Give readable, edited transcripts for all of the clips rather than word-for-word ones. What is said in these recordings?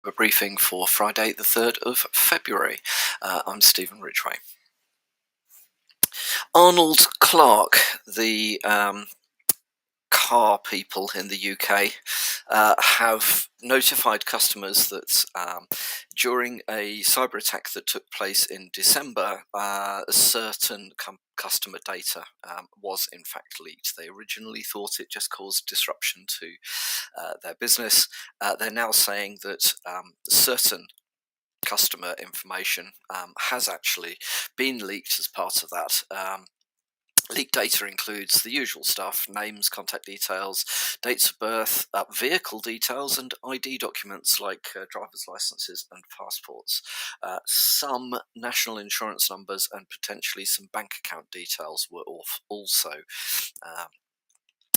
A briefing for Friday, the 3rd of February. I'm Stephen Ridgway. Arnold Clark, the car people in the UK, have notified customers that during a cyber attack that took place in December, certain customer data was in fact leaked. They originally thought it just caused disruption to their business. They're now saying that certain customer information has actually been leaked as part of that. Leaked data includes the usual stuff: names, contact details, dates of birth, vehicle details, and ID documents like driver's licenses and passports. Some national insurance numbers and potentially some bank account details were also uh,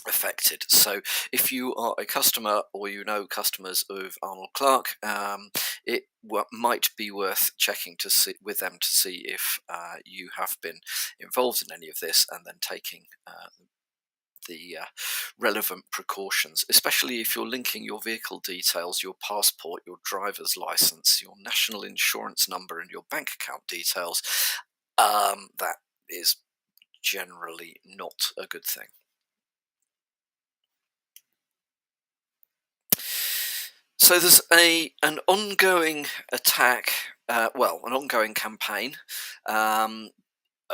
affected. So if you are a customer or you know customers of Arnold Clark, it might be worth checking to see with them to see if you have been involved in any of this, and then taking the relevant precautions, especially if you're linking your vehicle details, your passport, your driver's license, your national insurance number, and your bank account details. That is generally not a good thing. So there's an ongoing attack, an ongoing campaign um,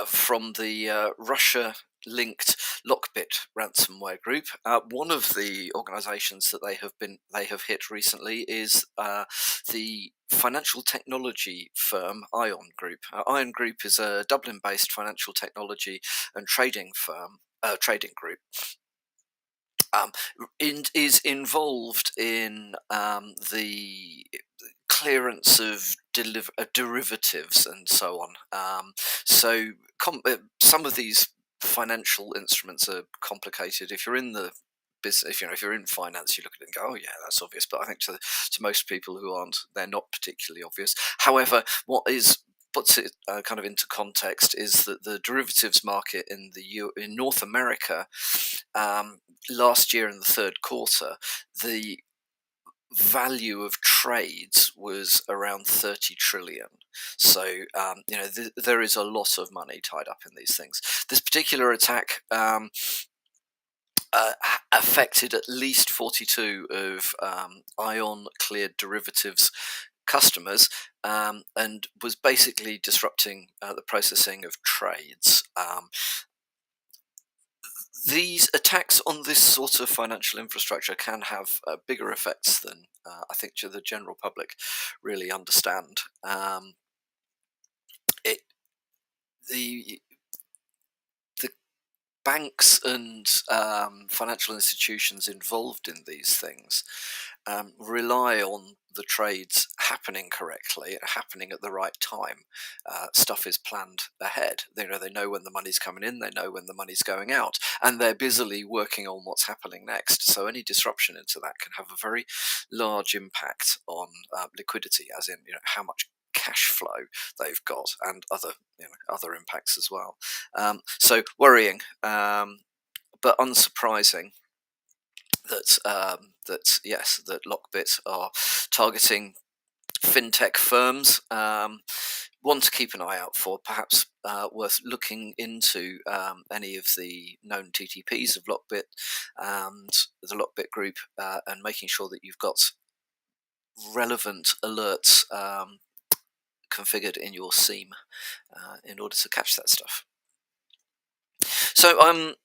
from the Russia-linked Lockbit ransomware group. One of the organisations that they have hit recently is the financial technology firm Ion Group. Ion Group is a Dublin-based financial technology and trading group. Is involved in the clearance of derivatives and so on. Some of these financial instruments are complicated. If you're in the business, if you're in finance, you look at it and go, "Oh yeah, that's obvious." But I think to most people who aren't, they're not particularly obvious. However, what is puts it kind of into context is that the derivatives market in North America, last year in the third quarter, the value of trades was around 30 trillion. So there is a lot of money tied up in these things. This particular attack affected at least 42 of Ion cleared derivatives customers, and was basically disrupting the processing of trades. These attacks on this sort of financial infrastructure can have bigger effects than I think the general public really understand. It the the banks and financial institutions involved in these things rely on the trades happening correctly, happening at the right time. Stuff is planned ahead. They know when the money's coming in, they know when the money's going out, and they're busily working on what's happening next. So any disruption into that can have a very large impact on liquidity, as in how much cash flow they've got, and other impacts as well. So worrying, but unsurprising that Lockbit are targeting fintech firms. One to keep an eye out for, perhaps worth looking into any of the known TTPs of Lockbit and the Lockbit group, and making sure that you've got relevant alerts configured in your SIEM in order to catch that stuff. So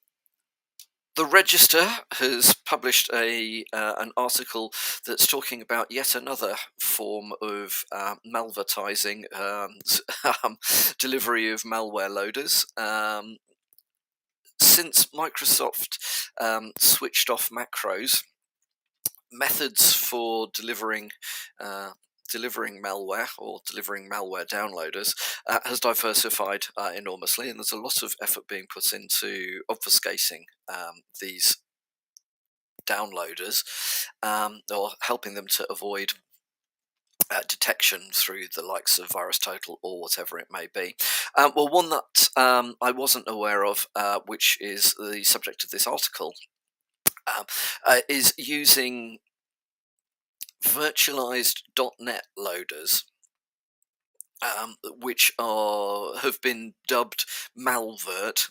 the Register has published an article that's talking about yet another form of malvertising and delivery of malware loaders. Since Microsoft switched off macros, methods for delivering malware or delivering malware downloaders has diversified enormously, and there's a lot of effort being put into obfuscating these downloaders, or helping them to avoid detection through the likes of VirusTotal or whatever it may be. One that I wasn't aware of, which is the subject of this article, is using virtualized .NET loaders, which have been dubbed malvert.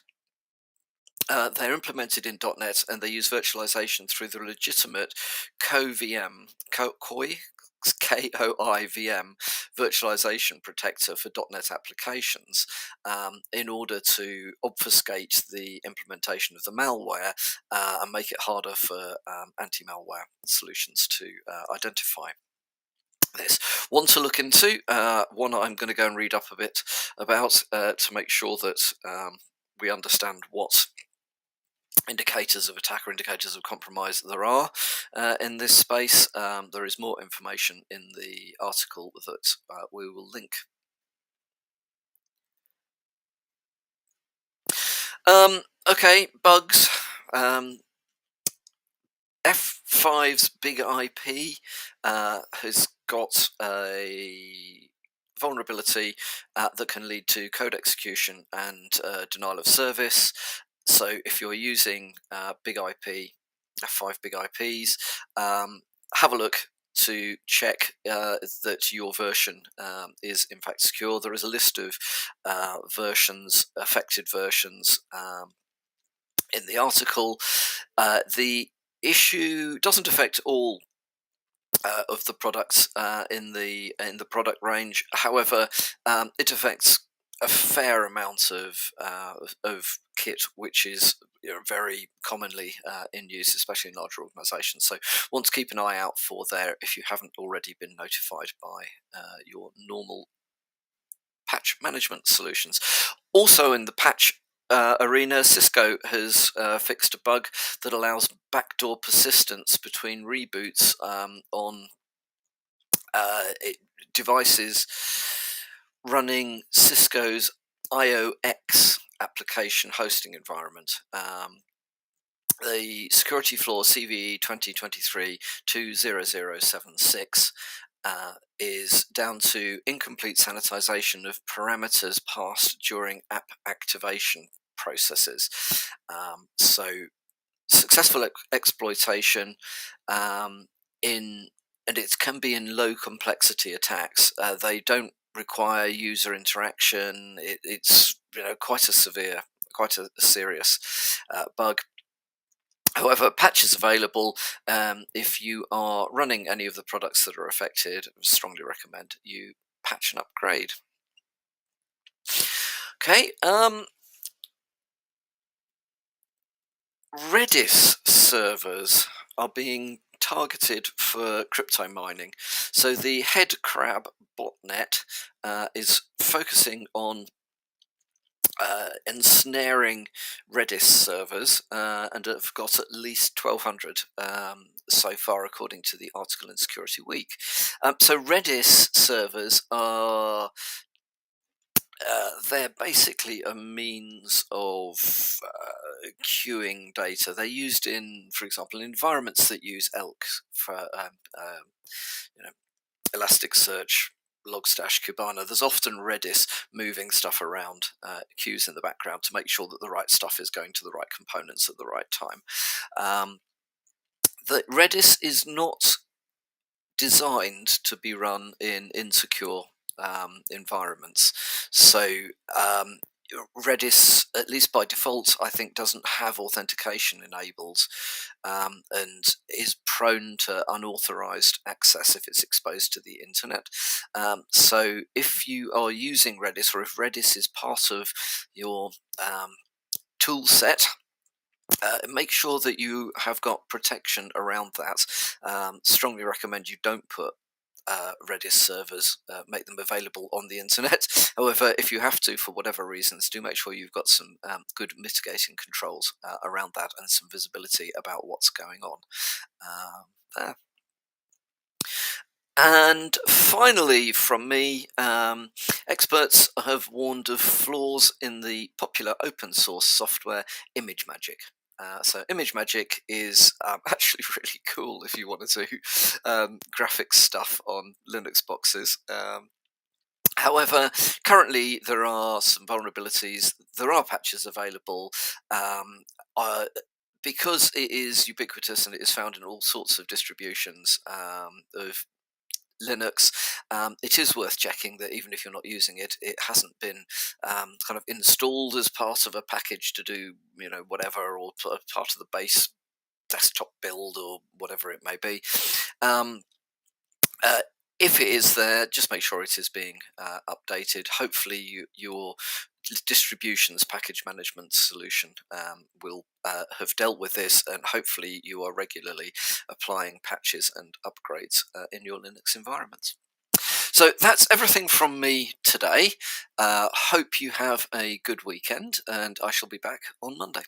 They're implemented in .NET and they use virtualization through the legitimate KOI, KOI virtualization protector for .NET applications, in order to obfuscate the implementation of the malware, and make it harder for anti-malware solutions to identify this. One to look into, one I'm going to go and read up a bit about, to make sure that we understand what indicators of attack or indicators of compromise there are in this space. There is more information in the article that we will link. Okay, bugs. F5's Big IP has got a vulnerability that can lead to code execution and denial of service. So if you're using Big IP, F5 Big IPs, have a look to check that your version is in fact secure. There is a list of versions, affected versions, in the article. The issue doesn't affect all of the products in the product range. However, it affects a fair amount of kit, which is very commonly in use, especially in larger organisations. So, want to keep an eye out for there if you haven't already been notified by your normal patch management solutions. Also, in the patch arena, Cisco has fixed a bug that allows backdoor persistence between reboots on devices running Cisco's IOX application hosting environment. The security flaw CVE 2023-20076 is down to incomplete sanitization of parameters passed during app activation processes. So successful exploitation in and it can be in low complexity attacks. They don't require user interaction. It's quite a severe, quite a serious bug. However, patch is available. If you are running any of the products that are affected, I strongly recommend you patch and upgrade. Okay, Redis servers are being targeted for crypto mining. So the Headcrab botnet is focusing on ensnaring Redis servers, and have got at least 1,200 so far, according to the article in Security Week. So Redis servers are they're basically a means of queuing data. They're used in, for example, environments that use ELK for Elasticsearch, Logstash, Kibana. There's often Redis moving stuff around queues in the background to make sure that the right stuff is going to the right components at the right time. The Redis is not designed to be run in insecure environments. So Redis, at least by default, I think doesn't have authentication enabled, and is prone to unauthorized access if it's exposed to the internet. So if you are using Redis, or if Redis is part of your tool set, make sure that you have got protection around that. Strongly recommend you don't put Redis servers, make them available on the internet. However, if you have to, for whatever reasons, do make sure you've got some good mitigating controls around that and some visibility about what's going on there. And finally, from me, experts have warned of flaws in the popular open source software ImageMagick. So ImageMagick is actually really cool if you want to do graphics stuff on Linux boxes. However, currently there are some vulnerabilities. There are patches available. because it is ubiquitous and it is found in all sorts of distributions of Linux, it is worth checking that even if you're not using it, it hasn't been kind of installed as part of a package to do, whatever, or part of the base desktop build or whatever it may be. Um, uh, if it is there, just make sure it is being updated. Hopefully, your distributions package management solution will have dealt with this, and hopefully, you are regularly applying patches and upgrades in your Linux environments. So that's everything from me today. Hope you have a good weekend, and I shall be back on Monday.